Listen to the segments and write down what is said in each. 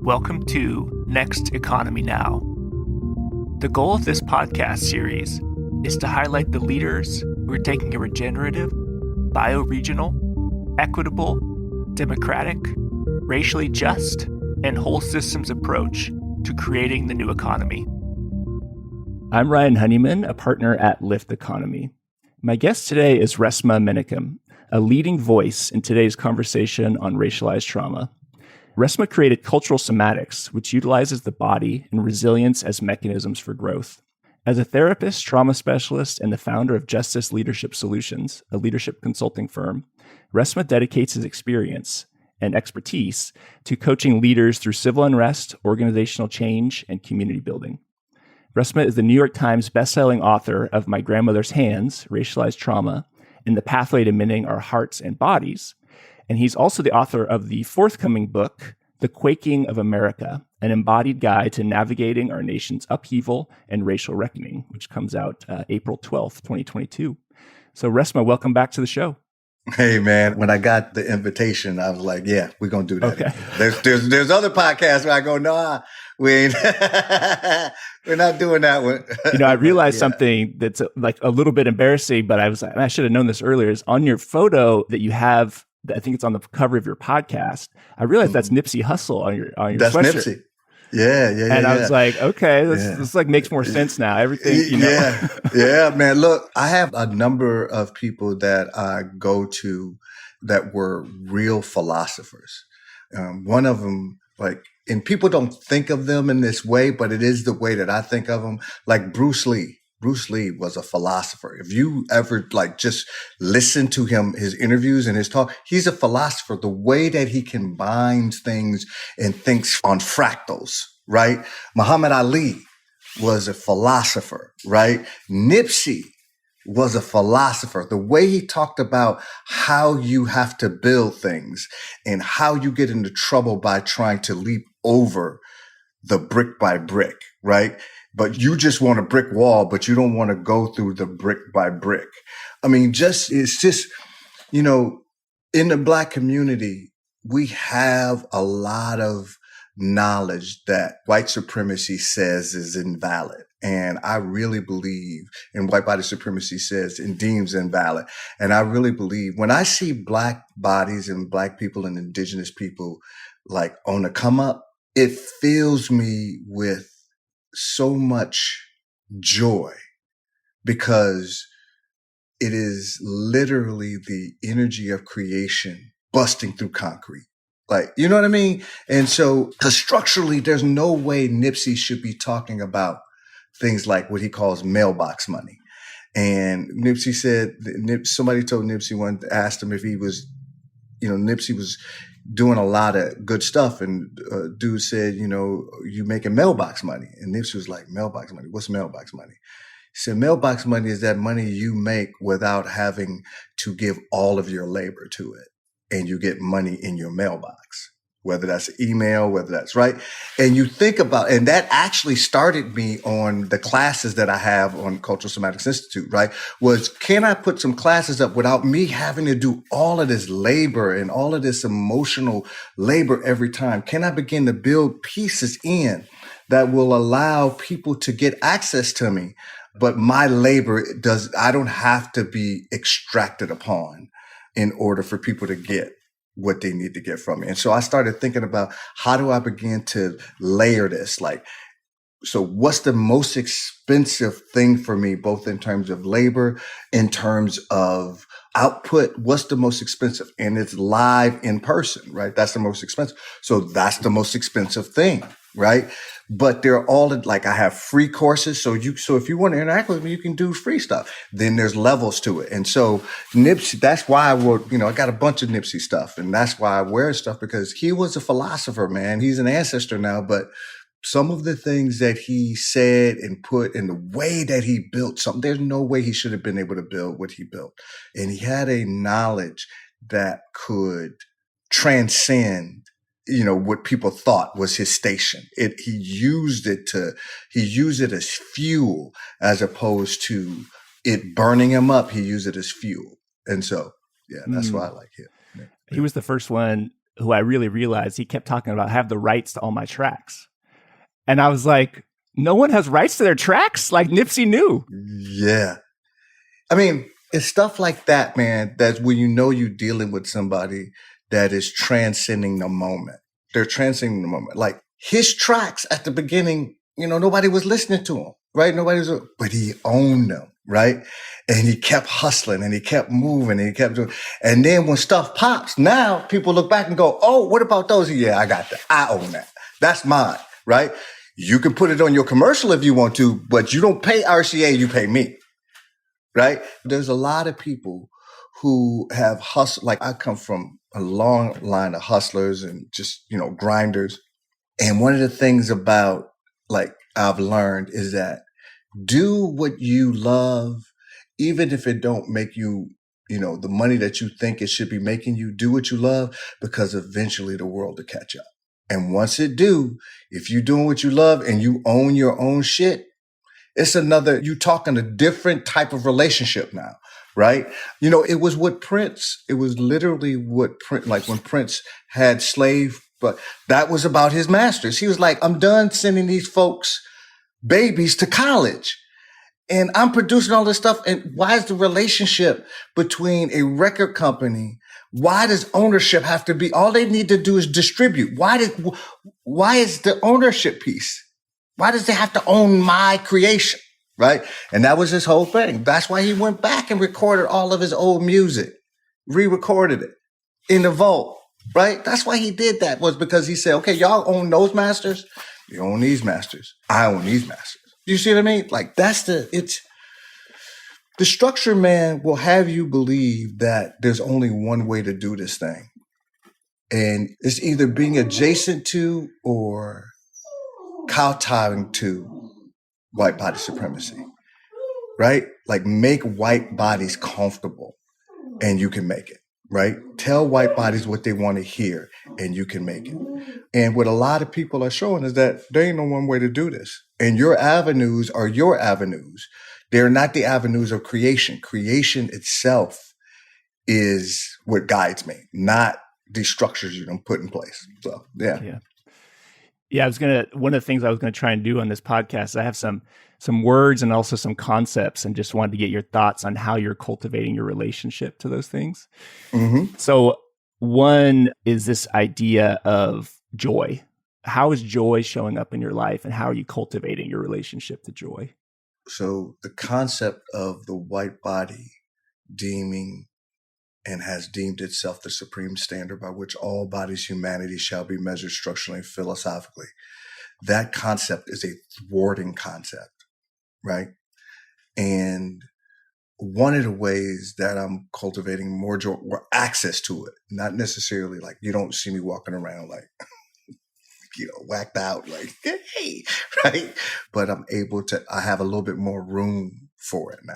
Welcome to Next Economy Now. The goal of this podcast series is to highlight the leaders who are taking a regenerative, bioregional, equitable, democratic, racially just, and whole systems approach to creating the new economy. I'm Ryan Honeyman, a partner at Lift Economy. My guest today is Resmaa Menakem, a leading voice in today's conversation on racialized trauma. Resmaa created Cultural Somatics, which utilizes the body and resilience as mechanisms for growth. As a therapist, trauma specialist, and the founder of Justice Leadership Solutions, a leadership consulting firm, Resmaa dedicates his experience and expertise to coaching leaders through civil unrest, organizational change, and community building. Resmaa is the New York Times bestselling author of My Grandmother's Hands, Racialized Trauma, and The Pathway to Mending Our Hearts and Bodies. And he's also the author of the forthcoming book, The Quaking of America, an embodied guide to navigating our nation's upheaval and racial reckoning, which comes out April 12th, 2022. So Resmaa, welcome back to the show. Hey man, when I got the invitation, I was like, yeah, we're going to do that. Okay. There's other podcasts where I go, no, we ain't, we're not doing that one. I realized something that's like a little bit embarrassing, but I was like, I should have known this earlier, is on your photo that you have, I think it's on the cover of your podcast. I realized that's Nipsey Hussle on your that's sweatshirt. Nipsey. Yeah. And I was like, okay, this like makes more sense now. Everything, Yeah, man. Look, I have a number of people that I go to that were real philosophers. One of them, and people don't think of them in this way, but it is the way that I think of them. Like Bruce Lee. Bruce Lee was a philosopher. If you ever just listen to him, his interviews and his talk, he's a philosopher. The way that he combines things and thinks on fractals, right? Muhammad Ali was a philosopher, right? Nipsey was a philosopher. The way he talked about how you have to build things and how you get into trouble by trying to leap over the brick by brick, right? But you just want a brick wall, but you don't want to go through the brick by brick. I mean, it's just, in the Black community, we have a lot of knowledge that white supremacy says is invalid. And I really believe, and white body supremacy says and deems invalid. And I really believe when I see Black bodies and Black people and indigenous people on the come up, it fills me with so much joy because it is literally the energy of creation busting through concrete. You know what I mean? And so, because structurally, there's no way Nipsey should be talking about things like what he calls mailbox money. And Nipsey said, somebody told Nipsey asked him if he was, Nipsey was doing a lot of good stuff. And dude said, you making mailbox money. And Nipsey was like, mailbox money? What's mailbox money? He said, mailbox money is that money you make without having to give all of your labor to it. And you get money in your mailbox, whether that's email, whether that's right. And you think about, and that actually started me on the classes that I have on Cultural Somatics Institute, right? Was, can I put some classes up without me having to do all of this labor and all of this emotional labor every time? Can I begin to build pieces in that will allow people to get access to me? But my labor I don't have to be extracted upon in order for people to get what they need to get from me. And so I started thinking about, how do I begin to layer this? So what's the most expensive thing for me, both in terms of labor, in terms of output? What's the most expensive? And it's live in person, right? That's the most expensive. So that's the most expensive thing, right? But they're all I have free courses. So if you want to interact with me, you can do free stuff. Then there's levels to it. And so Nipsey, that's why I wrote, I got a bunch of Nipsey stuff, and that's why I wear stuff, because he was a philosopher, man. He's an ancestor now, but some of the things that he said and put in the way that he built something, there's no way he should have been able to build what he built. And he had a knowledge that could transcend what people thought was his station. He used it as fuel, as opposed to it burning him up. He used it as fuel. And so, yeah, that's why I like him. Yeah. He was the first one who I really realized he kept talking about have the rights to all my tracks. And I was like, no one has rights to their tracks? Like Nipsey knew. Yeah. I mean, it's stuff like that, man, that's when you know you're dealing with somebody that is transcending the moment. They're transcending the moment. Like his tracks at the beginning, nobody was listening to him, right? But he owned them, right? And he kept hustling and he kept moving and he kept doing. And then when stuff pops, now people look back and go, oh, what about those? Yeah, I got that. I own that. That's mine, right? You can put it on your commercial if you want to, but you don't pay RCA, you pay me. Right? There's a lot of people who have hustled. Like I come from a long line of hustlers and just, grinders. And one of the things about like I've learned is that do what you love, even if it don't make you, the money that you think it should be making you, do what you love, because eventually the world will catch up. And once it do, if you're doing what you love and you own your own shit, it's you talking a different type of relationship now, right? It was literally what Prince, like when Prince had slave, but that was about his masters. He was like, I'm done sending these folks babies to college and I'm producing all this stuff. And why is the relationship between a record company? Why does ownership have to be, all they need to do is distribute? Why is the ownership piece? Why does they have to own my creation, right? And that was his whole thing. That's why he went back and recorded all of his old music, re-recorded it in the vault, right? That's why he did that, was because he said, okay, y'all own those masters. You own these masters. I own these masters. You see what I mean? Like the structure, man, will have you believe that there's only one way to do this thing. And it's either being adjacent to or kowtowing to white body supremacy, right? Like make white bodies comfortable and you can make it, right? Tell white bodies what they want to hear and you can make it. And what a lot of people are showing is that there ain't no one way to do this. And your avenues are your avenues. They're not the avenues of creation. Creation itself is what guides me, not the structures you don't put in place. So, yeah. Yeah, one of the things I was going to try and do on this podcast, I have some words and also some concepts, and just wanted to get your thoughts on how you're cultivating your relationship to those things. Mm-hmm. So one is this idea of joy. How is joy showing up in your life, and how are you cultivating your relationship to joy? So the concept of the white body deeming and has deemed itself the supreme standard by which all bodies' humanity shall be measured structurally and philosophically. That concept is a thwarting concept, right? And one of the ways that I'm cultivating more joy or access to it, not necessarily like you don't see me walking around like, whacked out, like, hey, right? But I have a little bit more room for it now.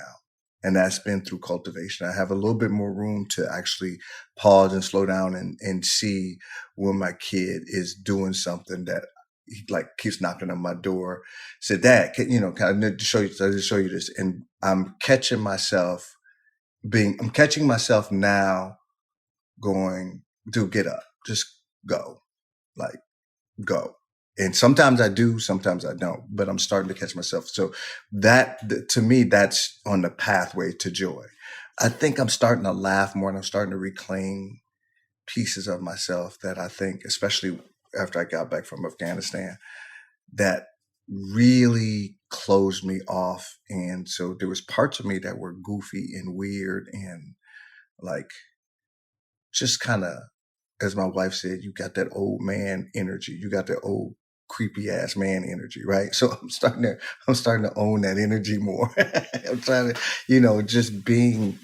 And that's been through cultivation. I have a little bit more room to actually pause and slow down and see when my kid is doing something that he like keeps knocking on my door. Said, Dad, can I need to show you this. And I'm catching myself now going, dude, get up, just go, like go. And sometimes I do, sometimes I don't, but I'm starting to catch myself. So that, to me, that's on the pathway to joy. I think I'm starting to laugh more and I'm starting to reclaim pieces of myself that I think, especially after I got back from Afghanistan, that really closed me off. And so there was parts of me that were goofy and weird and like just kind of, as my wife said, you got that old man energy. You got that old creepy ass man energy, right? So I'm starting to own that energy more. I'm trying to, just being,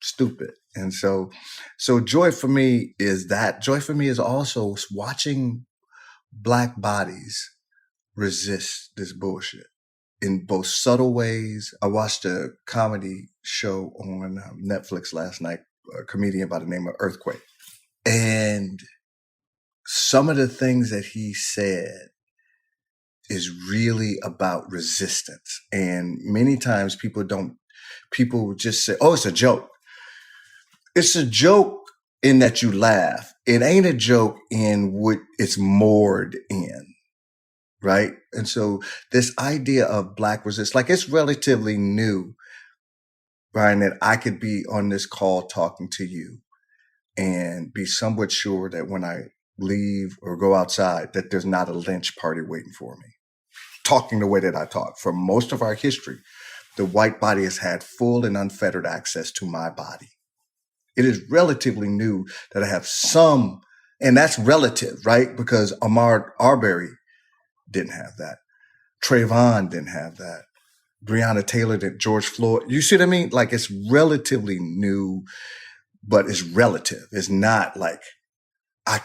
stupid. And so joy for me is that. Joy for me is also watching Black bodies resist this bullshit in both subtle ways. I watched a comedy show on Netflix last night, a comedian by the name of Earthquake. And some of the things that he said is really about resistance. And many times people just say, oh, it's a joke. It's a joke in that you laugh. It ain't a joke in what it's moored in, right? And so this idea of Black resistance, like it's relatively new, Brian, that I could be on this call talking to you and be somewhat sure that when I leave or go outside, that there's not a lynch party waiting for me. Talking the way that I talk. For most of our history, the white body has had full and unfettered access to my body. It is relatively new that I have some, and that's relative, right? Because Ahmaud Arbery didn't have that. Trayvon didn't have that. Breonna Taylor didn't. George Floyd. You see what I mean? Like it's relatively new, but it's relative. It's not like I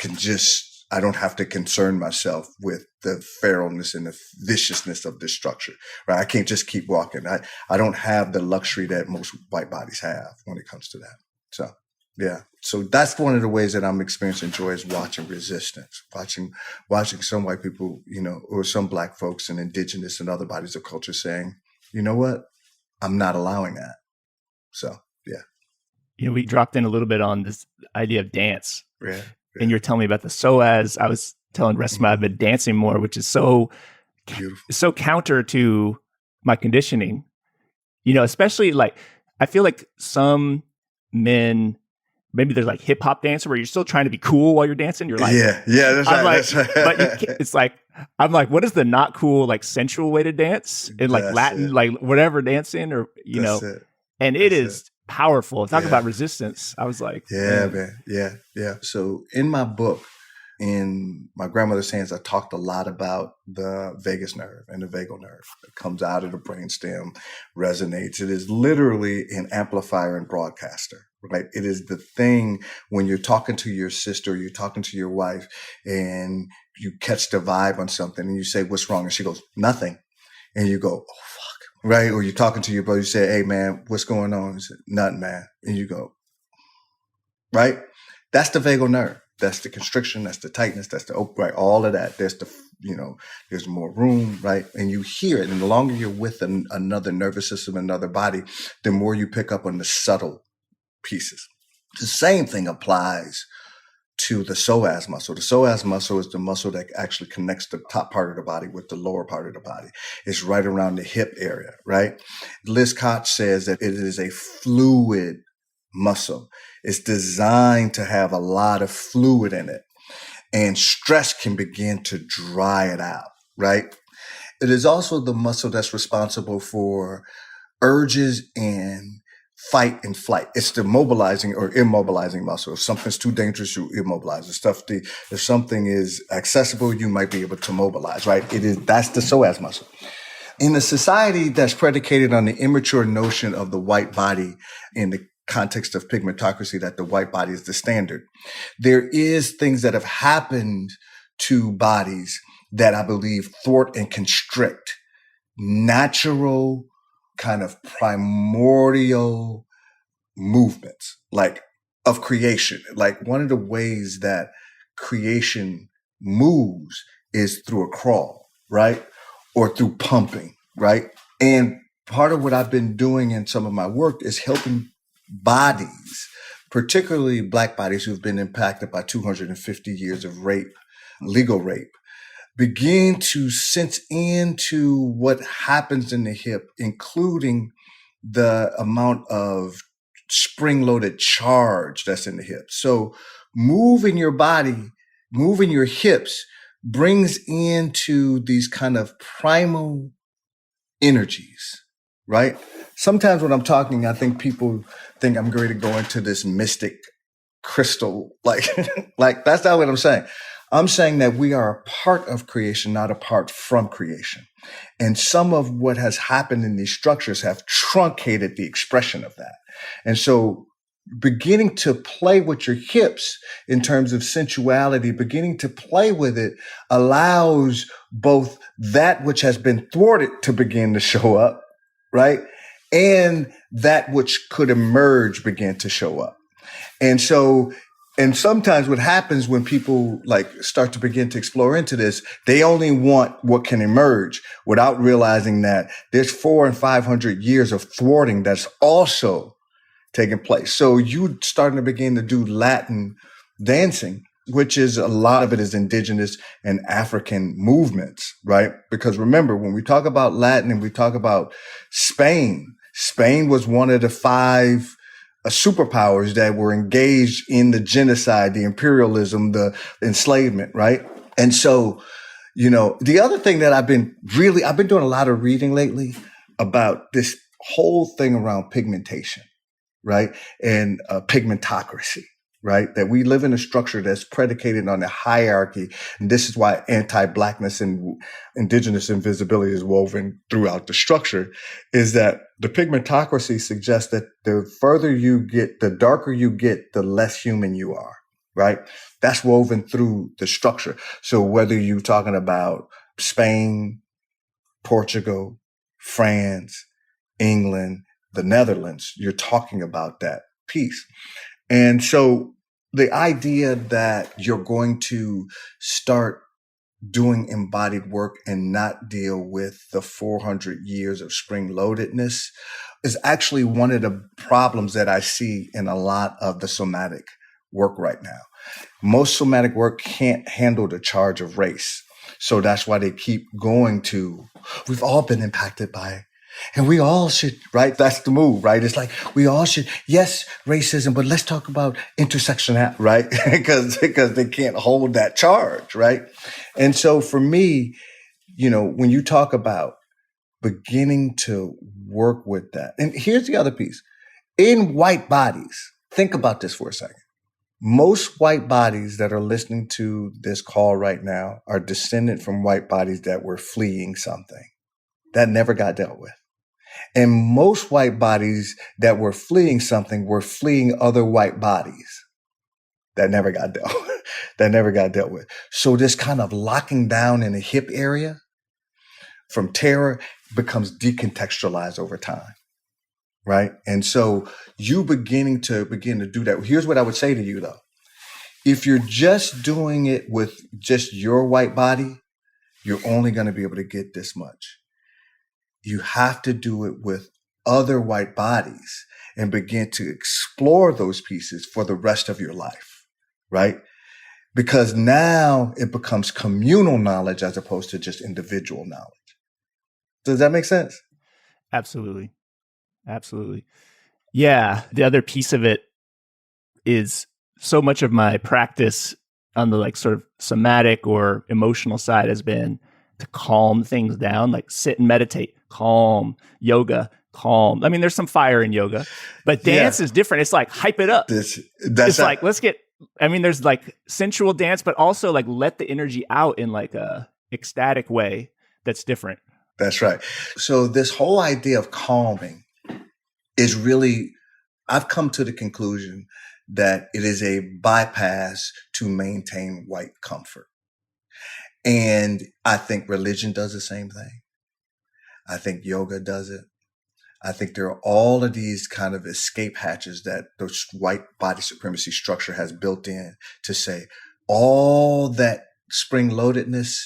don't have to concern myself with the feralness and the viciousness of this structure, right? I can't just keep walking. I don't have the luxury that most white bodies have when it comes to that. So, yeah. So that's one of the ways that I'm experiencing joy is watching resistance, watching some white people, or some Black folks and indigenous and other bodies of culture saying, you know what? I'm not allowing that. So, yeah. We dropped in a little bit on this idea of dance. Yeah. And you're telling me about the psoas. I was telling Resmaa I've been dancing more, which is so counter to my conditioning. Especially like I feel like some men, maybe there's like hip hop dancer where you're still trying to be cool while you're dancing. You're like, yeah, that's right. Like, that's right. But it's like I'm like, what is the not cool like sensual way to dance in like That's Latin, it. like whatever dancing or That's it. and That's it is powerful. Talk Yeah. about resistance. I was like, Yeah, man. Yeah. So in my book, in my grandmother's hands, I talked a lot about the vagus nerve and the vagal nerve. It comes out of the brainstem, resonates. It is literally an amplifier and broadcaster, right? It is the thing when you're talking to your sister, you're talking to your wife, and you catch the vibe on something and you say, what's wrong? And she goes, nothing. And you go, oh, fuck. Right? Or you're talking to your brother, you say, hey, man, what's going on? He said, nothing, man. And you go, right? That's the vagal nerve. That's the constriction. That's the tightness. That's the right. All of that. There's the, there's more room, right? And you hear it. And the longer you're with another nervous system, another body, the more you pick up on the subtle pieces. The same thing applies to the psoas muscle. The psoas muscle is the muscle that actually connects the top part of the body with the lower part of the body. It's right around the hip area, right? Liz Koch says that it is a fluid muscle. It's designed to have a lot of fluid in it, and stress can begin to dry it out, right? It is also the muscle that's responsible for urges and fight and flight. It's the mobilizing or immobilizing muscle. If something's too dangerous, you immobilize. If something is accessible, you might be able to mobilize, right? That's the psoas muscle. In a society that's predicated on the immature notion of the white body in the context of pigmentocracy, that the white body is the standard, there is things that have happened to bodies that I believe thwart and constrict natural kind of primordial movements, like of creation. Like one of the ways that creation moves is through a crawl, right? Or through pumping, right? And part of what I've been doing in some of my work is helping bodies, particularly Black bodies who've been impacted by 250 years of rape, legal rape, begin to sense into what happens in the hip, including the amount of spring-loaded charge that's in the hip. So moving your body, moving your hips brings into these kind of primal energies, right? Sometimes when I'm talking, I think people think I'm going to go into this mystic crystal, like that's not what I'm saying. I'm saying that we are a part of creation, not apart from creation. And some of what has happened in these structures have truncated the expression of that. And so beginning to play with your hips in terms of sensuality, beginning to play with it allows both that which has been thwarted to begin to show up, right? And that which could emerge begin to show up. And so, and sometimes what happens when people like start to begin to explore into this, they only want what can emerge without realizing that there's 400 and 500 years of thwarting that's also taking place. So you starting to begin to do Latin dancing, which is a lot of it is indigenous and African movements, right? Because remember, when we talk about Latin and we talk about Spain, Spain was one of the five superpowers that were engaged in the genocide, the imperialism, the enslavement, right? And so, the other thing that I've been doing a lot of reading lately about this whole thing around pigmentation, right? And pigmentocracy, right? That we live in a structure that's predicated on a hierarchy. And this is why anti-Blackness and indigenous invisibility is woven throughout the structure, is that the pigmentocracy suggests that the further you get, the darker you get, the less human you are, right? That's woven through the structure. So whether you're talking about Spain, Portugal, France, England, the Netherlands, you're talking about that piece. And so the idea that you're going to start doing embodied work and not deal with the 400 years of spring loadedness is actually one of the problems that I see in a lot of the somatic work right now. Most somatic work can't handle the charge of race. So that's why they keep going to, we've all been impacted by it. And we all should, right? That's the move, right? It's like, we all should, yes, racism, but let's talk about intersectionality, right? because they can't hold that charge, right? And so for me, when you talk about beginning to work with that, and here's the other piece. In white bodies, think about this for a second. Most white bodies that are listening to this call right now are descended from white bodies that were fleeing something that never got dealt with. And most white bodies that were fleeing something were fleeing other white bodies that never got dealt with. So this kind of locking down in the hip area from terror becomes decontextualized over time. Right. And so you begin to do that. Here's what I would say to you, though. If you're just doing it with just your white body, you're only going to be able to get this much. You have to do it with other white bodies and begin to explore those pieces for the rest of your life. Right. Because now it becomes communal knowledge as opposed to just individual knowledge. Does that make sense? Absolutely. Absolutely. Yeah. The other piece of it is so much of my practice on the sort of somatic or emotional side has been to calm things down, like sit and meditate, calm, yoga, calm. I mean, there's some fire in yoga, but dance is different. It's like hype it up. There's sensual dance, but also let the energy out in a ecstatic way that's different. That's right. So this whole idea of calming is really, I've come to the conclusion that it is a bypass to maintain white comfort. And I think religion does the same thing. I think yoga does it. I think there are all of these kind of escape hatches that the white body supremacy structure has built in to say all that spring loadedness,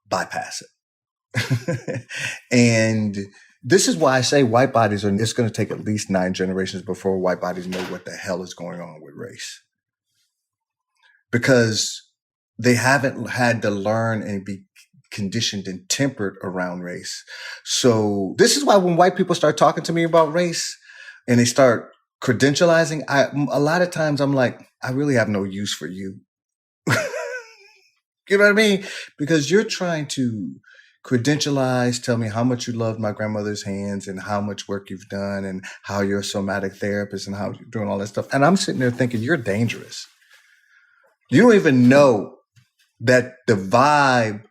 bypass it. And this is why I say white bodies it's going to take at least 9 generations before white bodies know what the hell is going on with race. Because they haven't had to learn and be conditioned and tempered around race. So this is why when white people start talking to me about race and they start credentializing, a lot of times I'm like, I really have no use for you. You know what I mean? Because you're trying to credentialize, tell me how much you loved my grandmother's hands and how much work you've done and how you're a somatic therapist and how you're doing all that stuff. And I'm sitting there thinking, you're dangerous. You don't even know that the vibe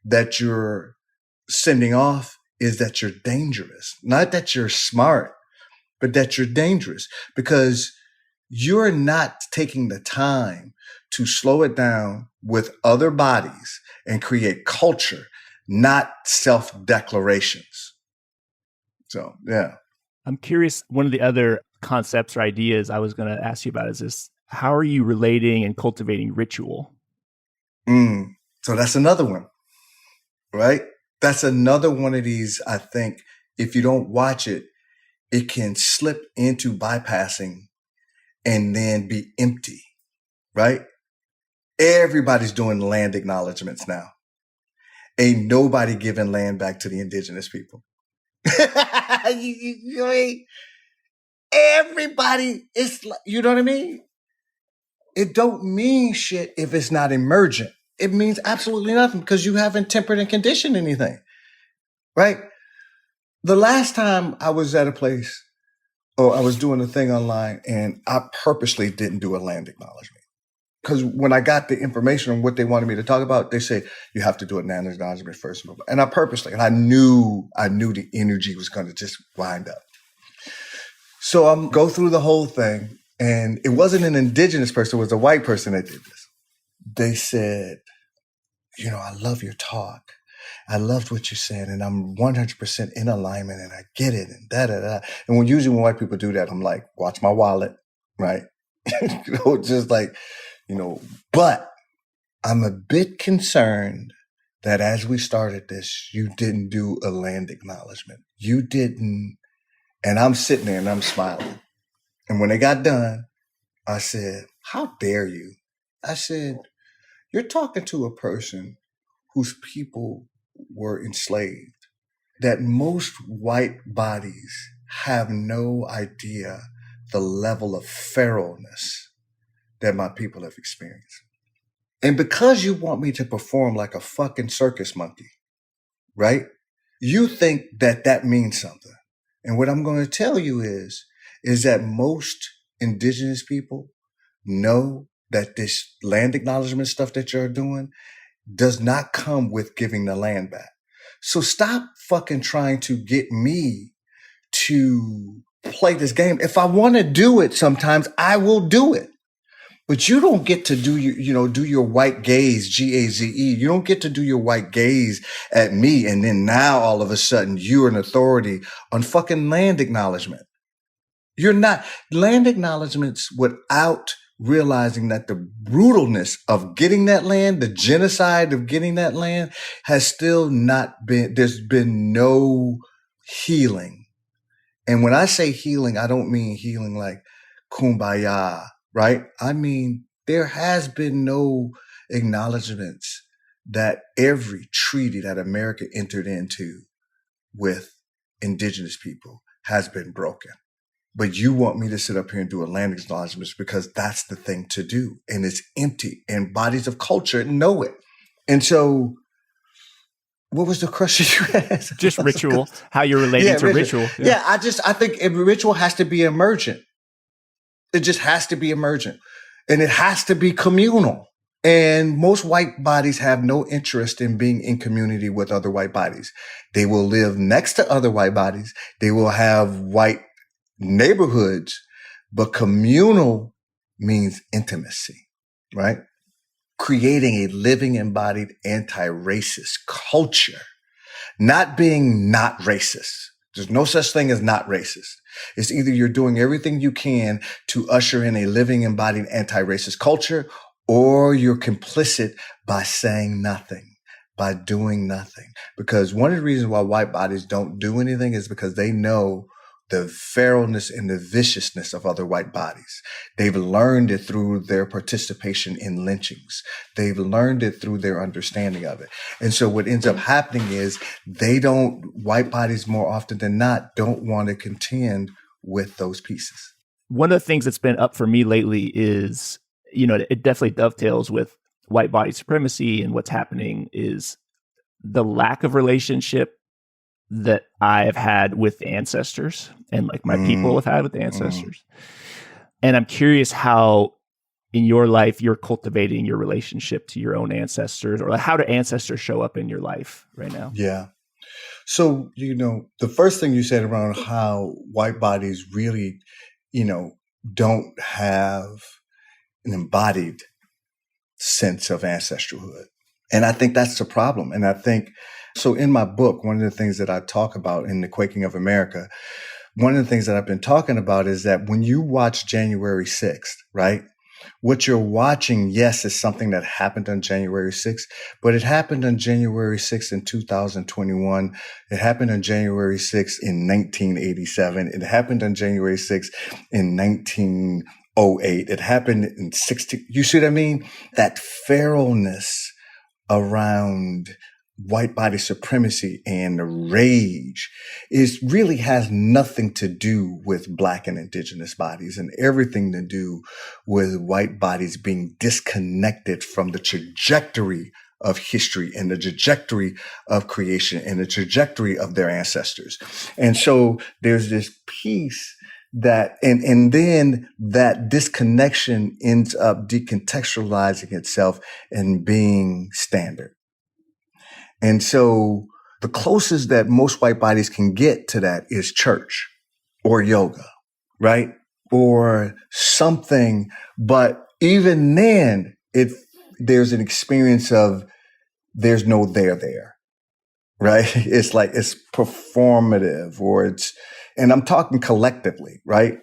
that you're sending off is that you're dangerous. Not that you're smart, but that you're dangerous because you're not taking the time to slow it down with other bodies and create culture, not self-declarations. So, yeah. I'm curious, one of the other concepts or ideas I was going to ask you about is this: how are you relating and cultivating ritual? So that's another one, right? That's another one of these, I think, if you don't watch it, it can slip into bypassing and then be empty, right? Everybody's doing land acknowledgements now. Ain't nobody giving land back to the indigenous people. You know what I mean? Everybody is, you know what I mean? It don't mean shit if it's not emergent. It means absolutely nothing because you haven't tempered and conditioned anything, right? The last time I was at a place or I was doing a thing online and I purposely didn't do a land acknowledgement. Because when I got the information on what they wanted me to talk about, they say you have to do a land acknowledgement first. And I purposely, and I knew the energy was going to just wind up. So I'm go through the whole thing, and it wasn't an indigenous person, it was a white person that did this. They said, I love your talk. I loved what you said, and I'm 100% in alignment, and I get it, and da-da-da. And usually when white people do that, I'm like, watch my wallet, right? Just like, but I'm a bit concerned that as we started this, you didn't do a land acknowledgement. You didn't. And I'm sitting there and I'm smiling. And when they got done, I said, how dare you? I said, you're talking to a person whose people were enslaved, that most white bodies have no idea the level of feralness that my people have experienced. And because you want me to perform like a fucking circus monkey, right? You think that means something. And what I'm going to tell you is that most indigenous people know that this land acknowledgement stuff that you're doing does not come with giving the land back. So stop fucking trying to get me to play this game. If I want to do it sometimes, I will do it. But you don't get to do your white gaze, Gaze. You don't get to do your white gaze at me. And then now all of a sudden you're an authority on fucking land acknowledgement. You're not. Land acknowledgements without realizing that the brutalness of getting that land, the genocide of getting that land has still not been, there's been no healing. And when I say healing, I don't mean healing like kumbaya, right? I mean, there has been no acknowledgements that every treaty that America entered into with indigenous people has been broken. But you want me to sit up here and do a land acknowledgement because that's the thing to do. And it's empty. And bodies of culture know it. And so what was the question you asked? Just ritual, how you're relating to ritual. Yeah, I think ritual has to be emergent. It just has to be emergent. And it has to be communal. And most white bodies have no interest in being in community with other white bodies. They will live next to other white bodies. They will have white neighborhoods, but communal means intimacy, right? Creating a living, embodied, anti-racist culture, not being not racist. There's no such thing as not racist. It's either you're doing everything you can to usher in a living, embodied, anti-racist culture, or you're complicit by saying nothing, by doing nothing. Because one of the reasons why white bodies don't do anything is because they know the feralness and the viciousness of other white bodies. They've learned it through their participation in lynchings. They've learned it through their understanding of it. And so what ends up happening is white bodies more often than not don't want to contend with those pieces. One of the things that's been up for me lately is, it definitely dovetails with white body supremacy and what's happening is the lack of relationship that I've had with ancestors and like my people have had with ancestors. And I'm curious how in your life you're cultivating your relationship to your own ancestors, or like how do ancestors show up in your life right now? Yeah. So, the first thing you said around how white bodies really, don't have an embodied sense of ancestralhood. And I think that's the problem. And I think, so in my book, one of the things that I talk about in the Quaking of America, one of the things that I've been talking about is that when you watch January 6th, right, What you're watching, yes, is something that happened on January 6th, but it happened on January 6th in 2021. It happened on January 6th in 1987. It happened on January 6th in 1908. It happened in 60. You see what I mean? That feralness around white body supremacy and the rage really has nothing to do with Black and indigenous bodies and everything to do with white bodies being disconnected from the trajectory of history and the trajectory of creation and the trajectory of their ancestors. And so there's this piece that, and then that disconnection ends up decontextualizing itself and being standard. And so the closest that most white bodies can get to that is church or yoga, right? Or something. But even then, there's an experience of there's no there, right? It's like it's performative and I'm talking collectively, right?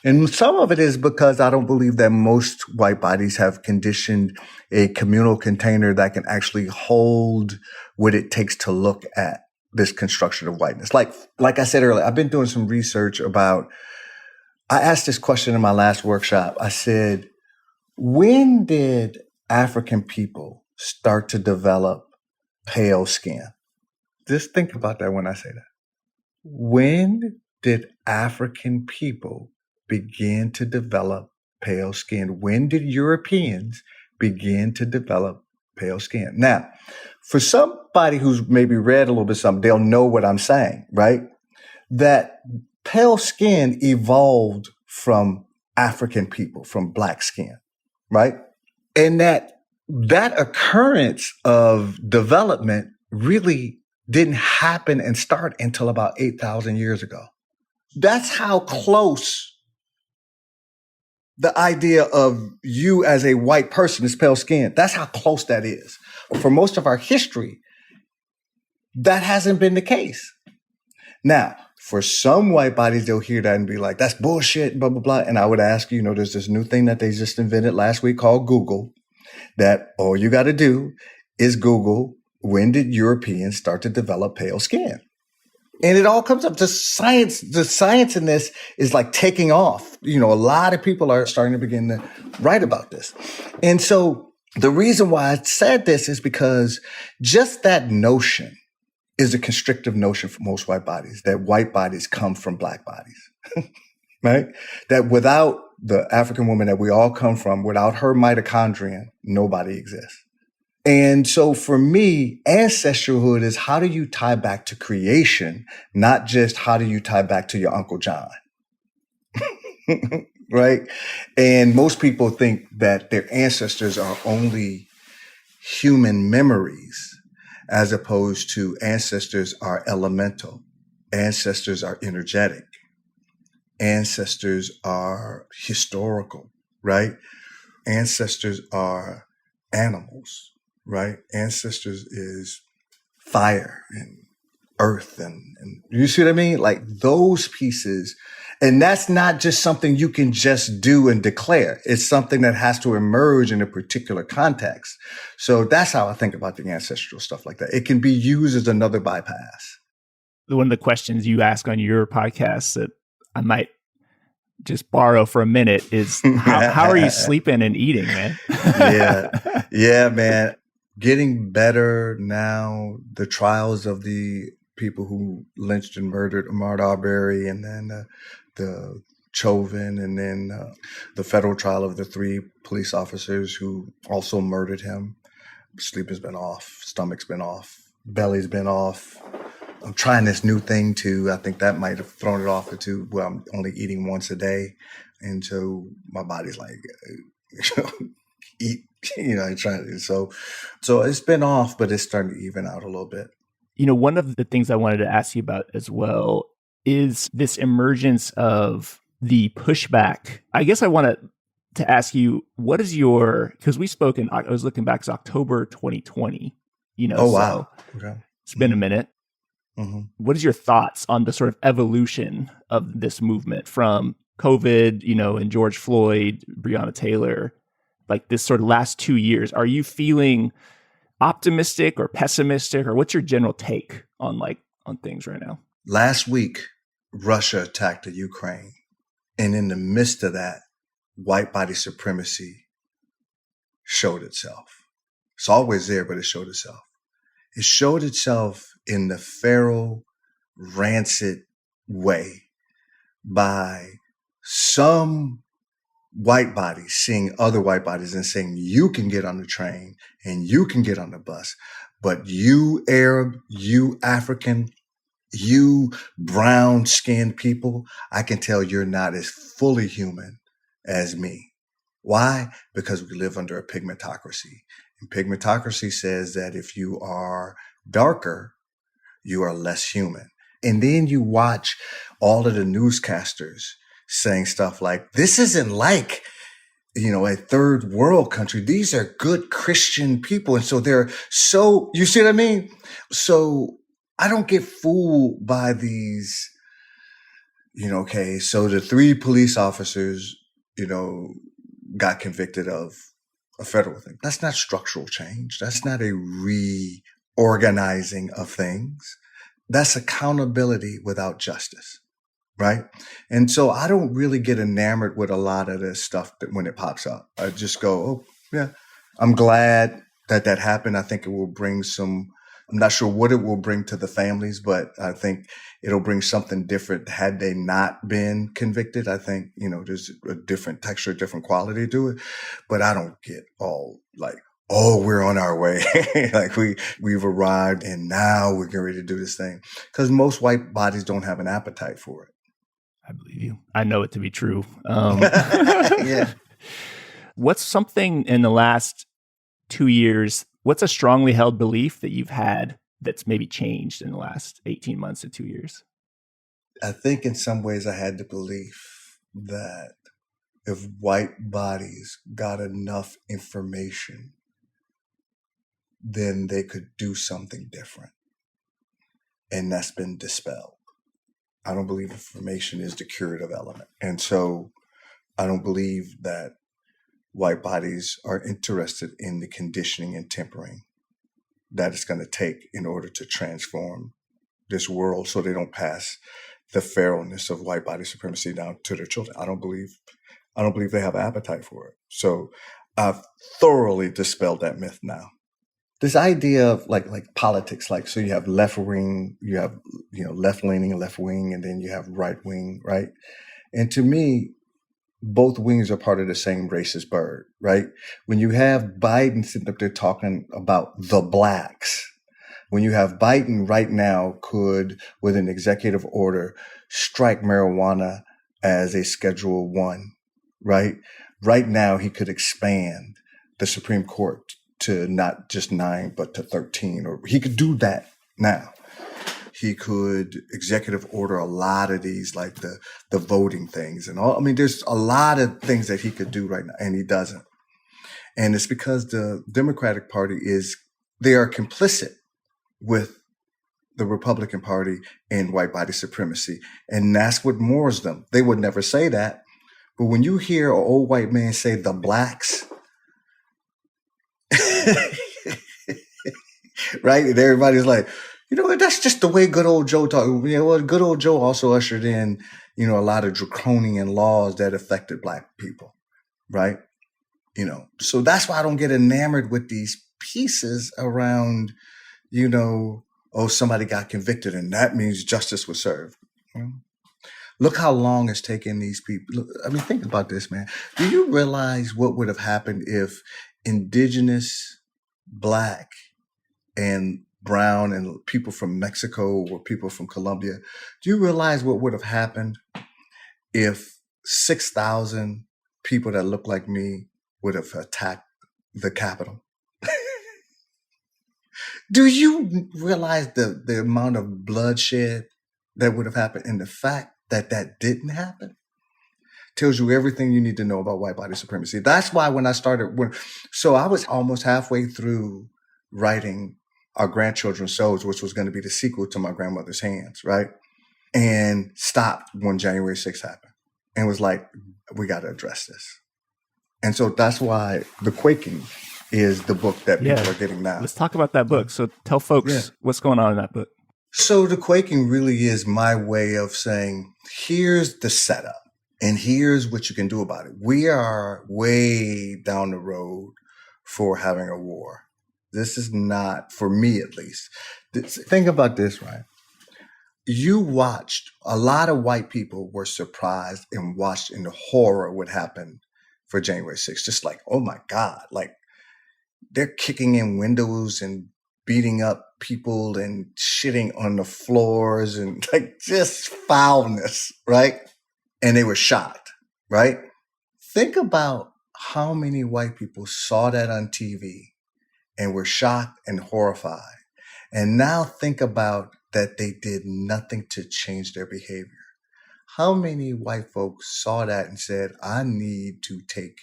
And some of it is because I don't believe that most white bodies have conditioned a communal container that can actually hold what it takes to look at this construction of whiteness. Like I said earlier, I've been doing some research I asked this question in my last workshop. I said, when did African people start to develop pale skin? Just think about that when I say that. When did African people begin to develop pale skin? When did Europeans begin to develop pale skin? Now, for somebody who's maybe read a little bit something, they'll know what I'm saying, right? That pale skin evolved from African people, from Black skin, right? And that occurrence of development really didn't happen and start until about 8,000 years ago. That's how close the idea of you as a white person is pale skin. That's how close that is. For most of our history, that hasn't been the case. Now, for some white bodies, they'll hear that and be like, that's bullshit, blah, blah, blah. And I would ask, there's this new thing that they just invented last week called Google, that all you got to do is Google, when did Europeans start to develop pale skin? And it all comes up to science. The science in this is like taking off. A lot of people are starting to begin to write about this. And so the reason why I said this is because just that notion is a constrictive notion for most white bodies, that white bodies come from Black bodies, right? That without the African woman that we all come from, without her mitochondrion, nobody exists. And so for me, ancestryhood is how do you tie back to creation, not just how do you tie back to your Uncle John, right? And most people think that their ancestors are only human memories, as opposed to ancestors are elemental. Ancestors are energetic. Ancestors are historical, right? Ancestors are animals. Right? Ancestors is fire and earth and you see what I mean? Like those pieces. And that's not just something you can just do and declare. It's something that has to emerge in a particular context. So that's how I think about the ancestral stuff like that. It can be used as another bypass. One of the questions you ask on your podcast that I might just borrow for a minute is how are you sleeping and eating, man? Yeah, man. Getting better now. The trials of the people who lynched and murdered Ahmaud Arbery, and then the Chauvin, and then the federal trial of the 3 police officers who also murdered him. Sleep has been off. Stomach's been off. Belly's been off. I'm trying this new thing too. I think that might have thrown it off into, well, I'm only eating once a day. And so my body's like, eat, trying to, so it's been off, but it's starting to even out a little bit. One of the things I wanted to ask you about as well is this emergence of the pushback. I guess I wanted to ask you, what is because we spoke I was looking back, it's October 2020, Oh, wow. Okay. It's been a minute. Mm-hmm. What is your thoughts on the sort of evolution of this movement from COVID, and George Floyd, Breonna Taylor? like this sort of last 2 years, are you feeling optimistic or pessimistic, or what's your general take on things right now? Last week, Russia attacked the Ukraine. And in the midst of that, white body supremacy showed itself. It's always there, but it showed itself. It showed itself in the feral, rancid way by some white bodies seeing other white bodies and saying, you can get on the train and you can get on the bus, but you Arab, you African, you brown-skinned people, I can tell you're not as fully human as me. Why? Because we live under a pigmentocracy. And pigmentocracy says that if you are darker, you are less human. And then you watch all of the newscasters saying stuff like, this isn't like, a third world country. These are good Christian people. And so you see what I mean? So I don't get fooled by these, okay, so the 3 police officers, got convicted of a federal thing. That's not structural change. That's not a reorganizing of things. That's accountability without justice, right? And so I don't really get enamored with a lot of this stuff that when it pops up. I just go, oh, yeah, I'm glad that happened. I think it will bring I'm not sure what it will bring to the families, but I think it'll bring something different had they not been convicted. I think, there's a different texture, different quality to it, but I don't get all like, oh, we're on our way. Like we've arrived and now we're getting ready to do this thing. Because most white bodies don't have an appetite for it. I believe you. I know it to be true. Yeah. What's something in the last 2 years, what's a strongly held belief that you've had that's maybe changed in the last 18 months to 2 years? I think in some ways I had the belief that if white bodies got enough information, then they could do something different. And that's been dispelled. I don't believe information is the curative element. And so I don't believe that white bodies are interested in the conditioning and tempering that it's going to take in order to transform this world so they don't pass the feralness of white body supremacy down to their children. I don't believe they have an appetite for it. So I've thoroughly dispelled that myth now. This idea of like politics, so you have left wing, you have, left leaning and left wing, and then you have right wing, right? And to me, both wings are part of the same racist bird, right? When you have Biden sitting up there talking about the blacks, when you have Biden right now could, with an executive order, strike marijuana as a Schedule 1, right? Right now, he could expand the Supreme Court to not just 9, but to 13, or he could do that now. He could executive order a lot of these, like the voting things and all. I mean, there's a lot of things that he could do right now, and he doesn't. And it's because the Democratic Party they are complicit with the Republican Party in white body supremacy. And that's what moors them. They would never say that. But when you hear an old white man say the blacks, right? And everybody's like, that's just the way good old Joe talked. Well, good old Joe also ushered in, a lot of draconian laws that affected black people, right? So that's why I don't get enamored with these pieces around, somebody got convicted and that means justice was served. Look how long it's taken these people. Think about this, man. Do you realize what would have happened if indigenous, black, and brown and people from Mexico or people from Colombia, do you realize what would have happened if 6,000 people that look like me would have attacked the Capitol? Do you realize the amount of bloodshed that would have happened? And the fact that didn't happen tells you everything you need to know about white body supremacy. That's why when I was almost halfway through writing Our Grandchildren's Souls, which was going to be the sequel to My Grandmother's Hands, right? And stopped when January 6th happened and was like, we got to address this. And so that's why The Quaking is the book that people are getting now. Let's talk about that book. So tell folks what's going on in that book. So The Quaking really is my way of saying, here's the setup and here's what you can do about it. We are way down the road for having a war. This is not, for me at least. Think about this, right? You watched, a lot of white people were surprised and watched in horror what happened for January 6th. Just like, oh my God, like they're kicking in windows and beating up people and shitting on the floors and like just foulness, right? And they were shocked, right? Think about how many white people saw that on TV and were shocked and horrified. And now think about that they did nothing to change their behavior. How many white folks saw that and said, I need to take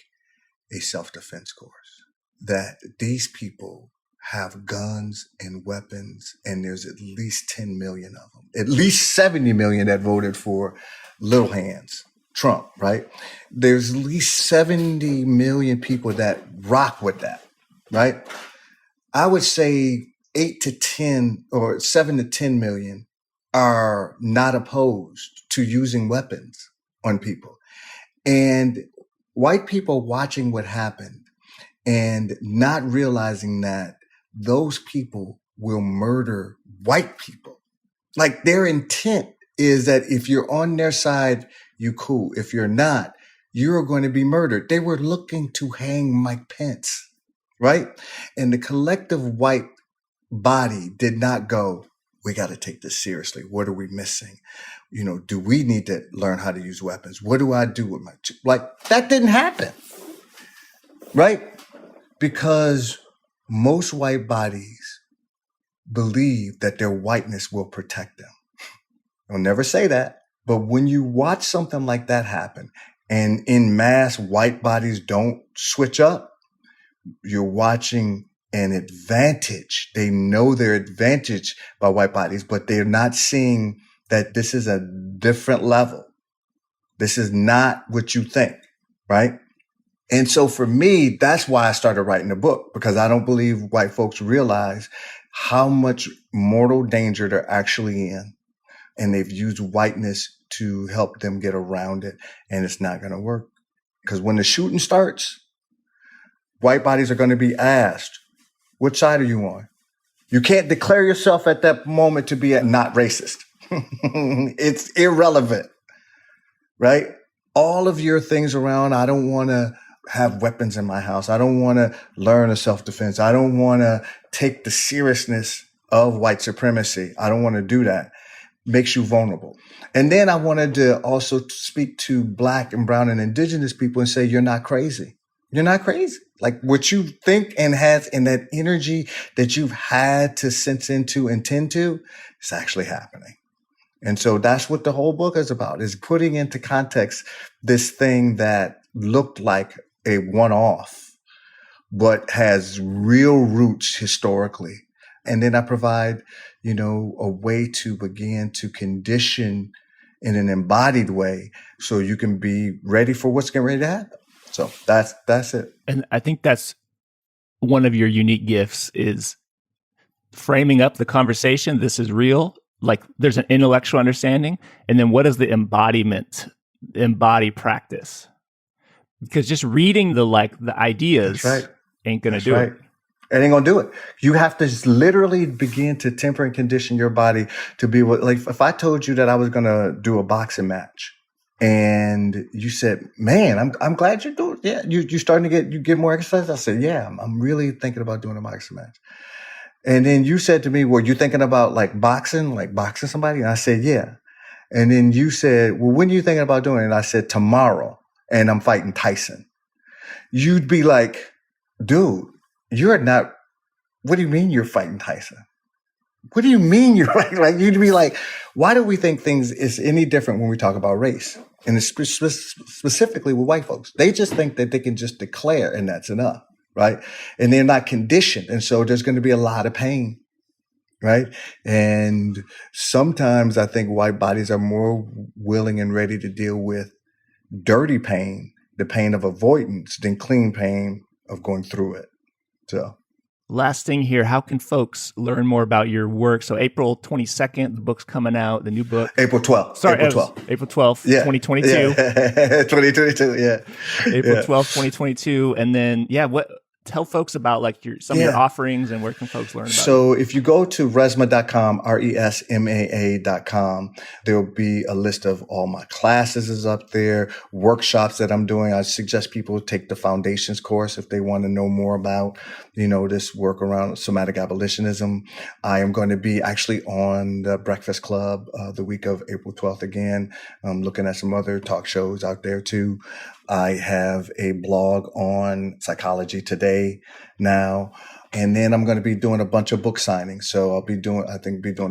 a self-defense course? That these people have guns and weapons, and there's at least 10 million of them. At least 70 million that voted for little hands, Trump, right? There's at least 70 million people that rock with that, right? I would say 8 to 10 or 7 to 10 million are not opposed to using weapons on people. And white people watching what happened and not realizing that those people will murder white people. Like their intent is that if you're on their side, you cool. If you're not, you're going to be murdered. They were looking to hang Mike Pence, right? And the collective white body did not go, we got to take this seriously. What are we missing? You know, do we need to learn how to use weapons? What do I do with my, like that didn't happen, right? Because most white bodies believe that their whiteness will protect them. I'll never say that. But when you watch something like that happen and in mass white bodies don't switch up, you're watching an advantage. They know their advantage by white bodies, but they're not seeing that this is a different level. This is not what you think, right? And so for me, that's why I started writing the book, because I don't believe white folks realize how much mortal danger they're actually in. And they've used whiteness to help them get around it. And it's not going to work. Because when the shooting starts, white bodies are going to be asked, which side are you on? You can't declare yourself at that moment to be not racist. It's irrelevant, right? All of your things around, I don't want to have weapons in my house. I don't want to learn a self-defense. I don't want to take the seriousness of white supremacy. I don't want to do that. Makes you vulnerable. And then I wanted to also speak to Black and brown and indigenous people and say, you're not crazy. You're not crazy. Like what you think and has in that energy that you've had to sense into and tend to, it's actually happening. And so that's what the whole book is about, is putting into context this thing that looked like a one-off, but has real roots historically. And then I provide, you know, a way to begin to condition in an embodied way so you can be ready for what's getting ready to happen. So that's it. And I think that's one of your unique gifts is framing up the conversation. This is real. Like there's an intellectual understanding. And then what is the embody practice? Because just reading the ideas ain't going to do it. It ain't going to do it. You have to just literally begin to temper and condition your body to be what, like if I told you that I was going to do a boxing match and you said, man, I'm glad you're doing it. Yeah. You're starting to get more exercise. I said, yeah, I'm really thinking about doing a boxing match. And then you said to me, well, you thinking about boxing somebody? And I said, yeah. And then you said, well, when are you thinking about doing it? And I said, tomorrow. And I'm fighting Tyson. You'd be like, dude, you're not, what do you mean you're fighting Tyson? What do you mean you're like, you'd be like, why do we think things is any different when we talk about race? And it's specifically with white folks. They just think that they can just declare and that's enough, right? And they're not conditioned. And so there's going to be a lot of pain, right? And sometimes I think white bodies are more willing and ready to deal with dirty pain the pain of avoidance than clean pain of going through it. So. Last thing here, how can folks learn more about your work? So April 22nd, the book's coming out, the new book. April 12th. Sorry, April 12th. April 12th, Yeah. 2022. Yeah. 2022, yeah. April 12th, 2022. And then, tell folks about like some of your offerings and where can folks learn about it. So if you go to resmaa.com, resmaa.com, there'll be a list of all my classes is up there, workshops that I'm doing. I suggest people take the foundations course if they want to know more about, this work around somatic abolitionism. I am going to be actually on the Breakfast Club the week of April 12th again. I'm looking at some other talk shows out there too. I have a blog on Psychology Today now. And then I'm going to be doing a bunch of book signings. So I'll be doing a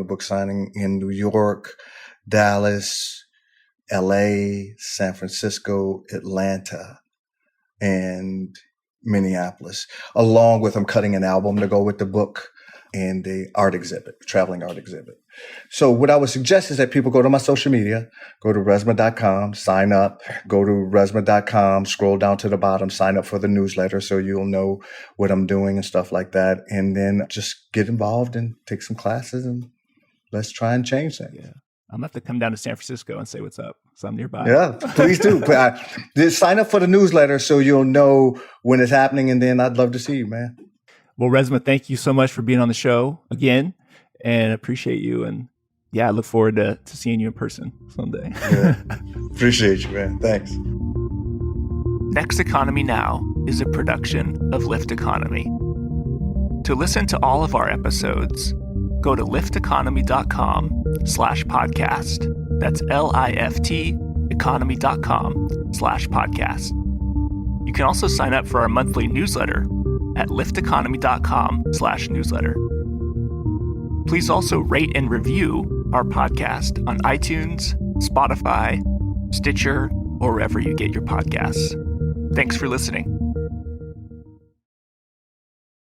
book signing in New York, Dallas, LA, San Francisco, Atlanta, and Minneapolis. Along with I'm cutting an album to go with the book and the traveling art exhibit. So what I would suggest is that people go to my social media, go to resmaa.com, sign up, go to resmaa.com, scroll down to the bottom, sign up for the newsletter so you'll know what I'm doing and stuff like that. And then just get involved and take some classes and let's try and change that. Yeah. I'm going to have to come down to San Francisco and say what's up. So I'm nearby. Yeah, please do. Just sign up for the newsletter so you'll know when it's happening. And then I'd love to see you, man. Well, Resmaa, thank you so much for being on the show again, and appreciate you. And I look forward to seeing you in person someday. Yeah. Appreciate you, man. Thanks. Next Economy Now is a production of Lift Economy. To listen to all of our episodes, go to lifteconomy.com/podcast. That's LIFT economy.com/podcast. You can also sign up for our monthly newsletter at lifteconomy.com/newsletter. Please also rate and review our podcast on iTunes, Spotify, Stitcher, or wherever you get your podcasts. Thanks for listening.